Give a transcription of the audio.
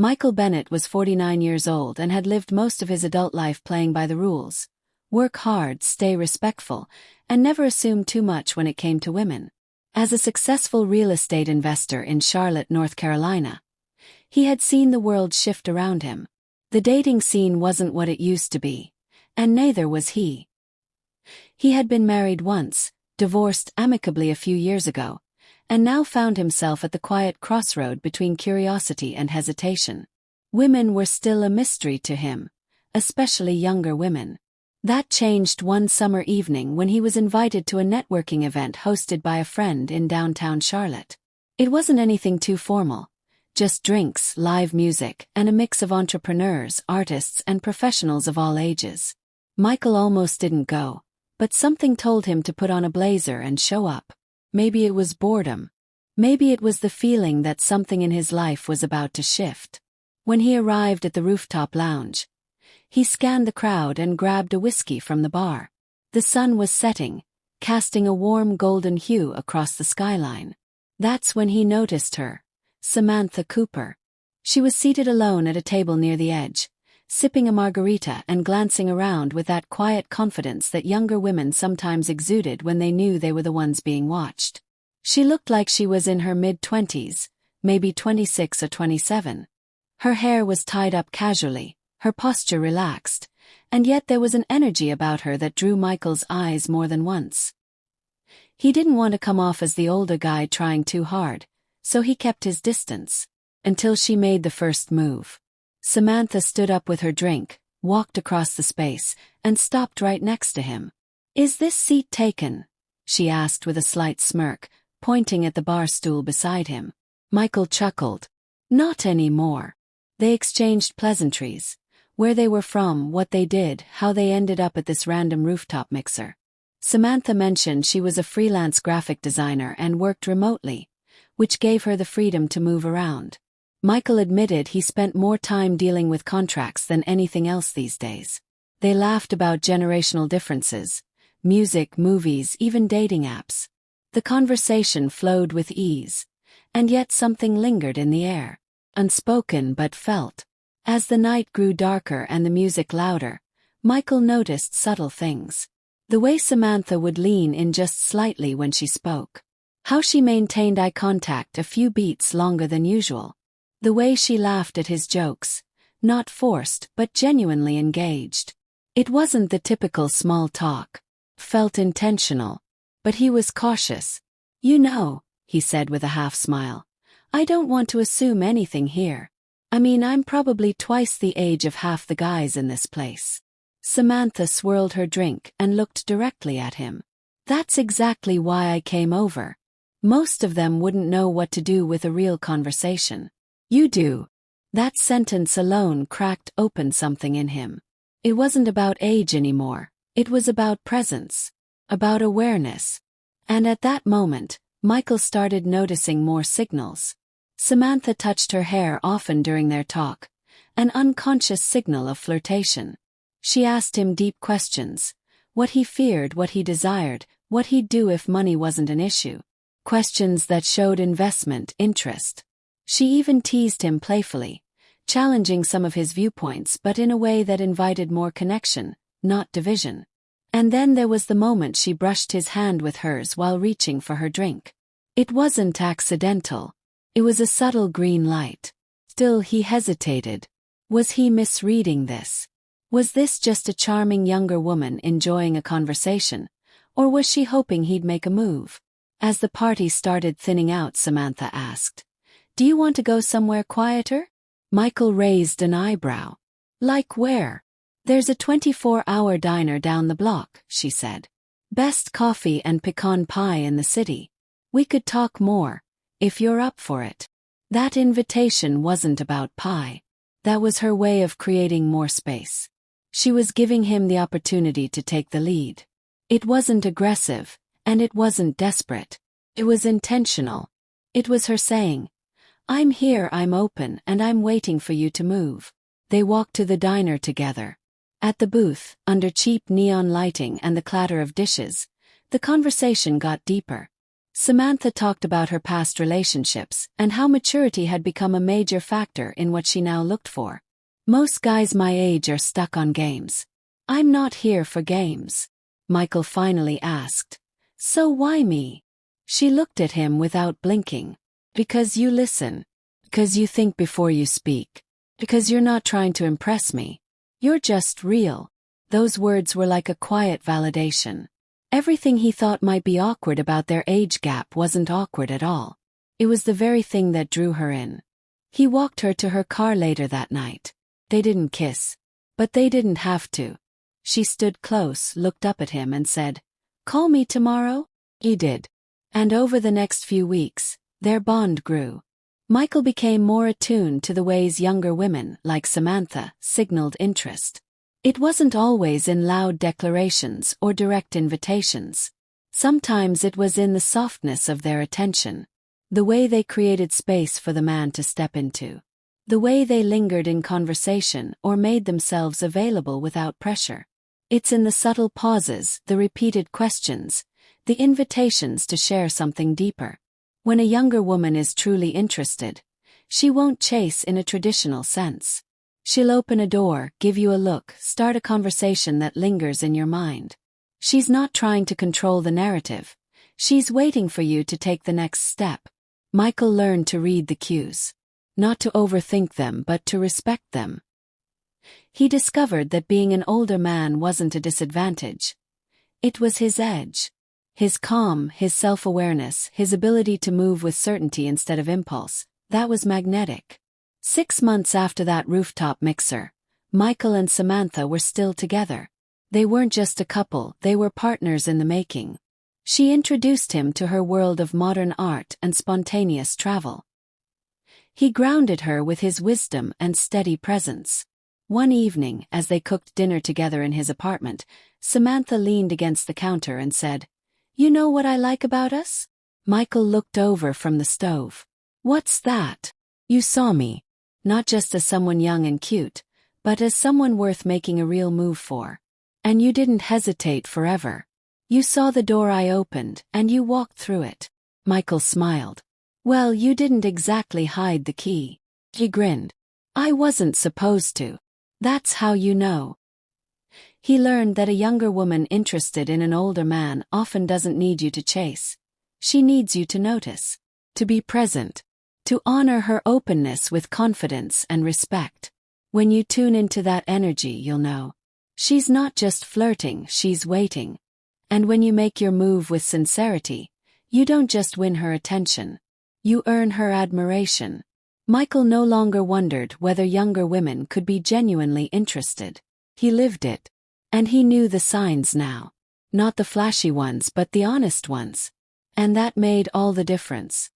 Michael Bennett was 49 years old and had lived most of his adult life playing by the rules. Work hard, stay respectful, and never assume too much when it came to women. As a successful real estate investor in Charlotte, North Carolina, he had seen the world shift around him. The dating scene wasn't what it used to be, and neither was he. He had been married once, divorced amicably a few years ago, and now found himself at the quiet crossroad between curiosity and hesitation. Women were still a mystery to him, especially younger women. That changed one summer evening when he was invited to a networking event hosted by a friend in downtown Charlotte. It wasn't anything too formal, just drinks, live music, and a mix of entrepreneurs, artists, and professionals of all ages. Michael almost didn't go, but something told him to put on a blazer and show up. Maybe it was boredom. Maybe it was the feeling that something in his life was about to shift. When he arrived at the rooftop lounge, he scanned the crowd and grabbed a whiskey from the bar. The sun was setting, casting a warm golden hue across the skyline. That's when he noticed her, Samantha Cooper. She was seated alone at a table near the edge, sipping a margarita and glancing around with that quiet confidence that younger women sometimes exuded when they knew they were the ones being watched. She looked like she was in her mid-20s, maybe 26 or 27. Her hair was tied up casually, her posture relaxed, and yet there was an energy about her that drew Michael's eyes more than once. He didn't want to come off as the older guy trying too hard, so he kept his distance, until she made the first move. Samantha stood up with her drink, walked across the space, and stopped right next to him. "Is this seat taken?" she asked with a slight smirk, pointing at the bar stool beside him. Michael chuckled. "Not anymore." They exchanged pleasantries, where they were from, what they did, how they ended up at this random rooftop mixer. Samantha mentioned she was a freelance graphic designer and worked remotely, which gave her the freedom to move around. Michael admitted he spent more time dealing with contracts than anything else these days. They laughed about generational differences, music, movies, even dating apps. The conversation flowed with ease, and yet something lingered in the air, unspoken but felt. As the night grew darker and the music louder, Michael noticed subtle things. The way Samantha would lean in just slightly when she spoke. How she maintained eye contact a few beats longer than usual. The way she laughed at his jokes, not forced but genuinely engaged. It wasn't the typical small talk. Felt intentional. But he was cautious. "You know," he said with a half smile, "I don't want to assume anything here. I mean, I'm probably twice the age of half the guys in this place." Samantha swirled her drink and looked directly at him. "That's exactly why I came over. Most of them wouldn't know what to do with a real conversation. You do." That sentence alone cracked open something in him. It wasn't about age anymore. It was about presence. About awareness. And at that moment, Michael started noticing more signals. Samantha touched her hair often during their talk, an unconscious signal of flirtation. She asked him deep questions. What he feared, what he desired, what he'd do if money wasn't an issue. Questions that showed investment, interest. She even teased him playfully, challenging some of his viewpoints but in a way that invited more connection, not division. And then there was the moment she brushed his hand with hers while reaching for her drink. It wasn't accidental. It was a subtle green light. Still he hesitated. Was he misreading this? Was this just a charming younger woman enjoying a conversation, or was she hoping he'd make a move? As the party started thinning out, Samantha asked, "Do you want to go somewhere quieter?" Michael raised an eyebrow. "Like where?" "There's a 24-hour diner down the block," she said. "Best coffee and pecan pie in the city. We could talk more, if you're up for it." That invitation wasn't about pie. That was her way of creating more space. She was giving him the opportunity to take the lead. It wasn't aggressive, and it wasn't desperate. It was intentional. It was her saying, "I'm here, I'm open, and I'm waiting for you to move." They walked to the diner together. At the booth, under cheap neon lighting and the clatter of dishes, the conversation got deeper. Samantha talked about her past relationships and how maturity had become a major factor in what she now looked for. Most guys my age are stuck on games. I'm not here for games, Michael finally asked. So why me? She looked at him without blinking. Because you listen. Because you think before you speak. Because you're not trying to impress me. You're just real. Those words were like a quiet validation. Everything he thought might be awkward about their age gap wasn't awkward at all. It was the very thing that drew her in. He walked her to her car later that night. They didn't kiss. But they didn't have to. She stood close, looked up at him and said, "Call me tomorrow?" He did. And over the next few weeks, their bond grew. Michael became more attuned to the ways younger women, like Samantha, signaled interest. It wasn't always in loud declarations or direct invitations. Sometimes it was in the softness of their attention, the way they created space for the man to step into, the way they lingered in conversation or made themselves available without pressure. It's in the subtle pauses, the repeated questions, the invitations to share something deeper. When a younger woman is truly interested, she won't chase in a traditional sense. She'll open a door, give you a look, start a conversation that lingers in your mind. She's not trying to control the narrative. She's waiting for you to take the next step. Michael learned to read the cues. Not to overthink them but to respect them. He discovered that being an older man wasn't a disadvantage. It was his edge. His calm, his self-awareness, his ability to move with certainty instead of impulse, that was magnetic. 6 months after that rooftop mixer, Michael and Samantha were still together. They weren't just a couple, they were partners in the making. She introduced him to her world of modern art and spontaneous travel. He grounded her with his wisdom and steady presence. One evening, as they cooked dinner together in his apartment, Samantha leaned against the counter and said, "You know what I like about us?" Michael looked over from the stove. "What's that?" "You saw me. Not just as someone young and cute, but as someone worth making a real move for. And you didn't hesitate forever. You saw the door I opened, and you walked through it." Michael smiled. "Well, you didn't exactly hide the key." He grinned. "I wasn't supposed to. That's how you know." He learned that a younger woman interested in an older man often doesn't need you to chase. She needs you to notice, to be present, to honor her openness with confidence and respect. When you tune into that energy, you'll know. She's not just flirting, she's waiting. And when you make your move with sincerity, you don't just win her attention. You earn her admiration. Michael no longer wondered whether younger women could be genuinely interested. He lived it. And he knew the signs now. Not the flashy ones but the honest ones. And that made all the difference.